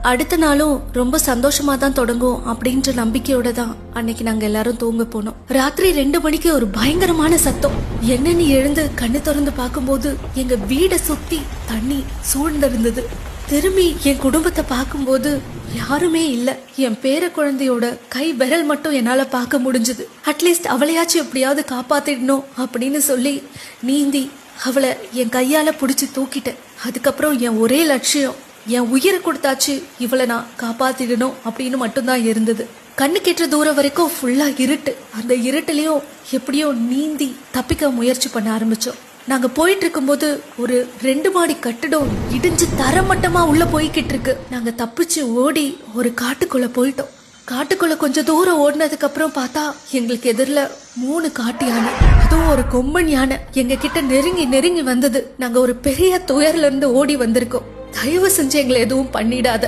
அடுத்த நாளும் ரொம்ப சந்தோஷமா தான் தொடங்கும் அப்படின்ற நம்பிக்கையோட தான் அன்னைக்கு நாங்க எல்லாரும் தூங்க போனோம். ராத்திரி 2 மணிக்கு ஒரு பயங்கரமான சத்தம். என்னன்னு எழுந்து கண்ணு திறந்து பார்க்கும்போது எங்க வீடை சுத்தி தண்ணி சூழ்ந்திருந்தது. திரும்பி என் குடும்பத்தை பார்க்கும்போது யாருமே இல்ல. என் பேர குழந்தையோட கை விரல் மட்டும் என்னால பார்க்க முடிஞ்சது. அட்லீஸ்ட் அவளையாச்சும் எப்படியாவது காப்பாத்திடணும் அப்படின்னு சொல்லி நீந்தி அவளை என் கையால புடிச்சு தூக்கிட்டேன். அதுக்கப்புறம் என் ஒரே லட்சியம், என் உயிரை கொடுத்தாச்சு இவளை நான் காப்பாத்திடணும் அப்படின்னு மட்டும்தான் இருந்தது. கண்ணு கெட்ட தூரம் வரைக்கும் ஃபுல்லா இருட்டு. அந்த இருட்டுலயும் எப்படியோ நீந்தி தப்பிக்க முயற்சி பண்ண ஆரம்பிச்சோம். நாங்க போயிட்டு இருக்கும்போது ஒரு 2 மாடி கட்டிடம் இடிஞ்சு தரமட்டமா உள்ள போய்கிட்டு இருக்கு. நாங்க தப்பிச்சு ஓடி ஒரு காட்டுக்குள்ள போயிட்டோம். காட்டுக்குள்ள கொஞ்சம் தூரம் ஓடினதுக்கு அப்புறம் பார்த்தா எங்களுக்கு எதிரில 3 காட்டு யானை, அதுவும் ஒரு கொம்பன் யானை எங்க கிட்ட நெருங்கி வந்தது. நாங்க ஒரு பெரிய துயர்ல இருந்து ஓடி வந்திருக்கோம். தயவு செஞ்சு எங்களை எதுவும் பண்ணிடாத.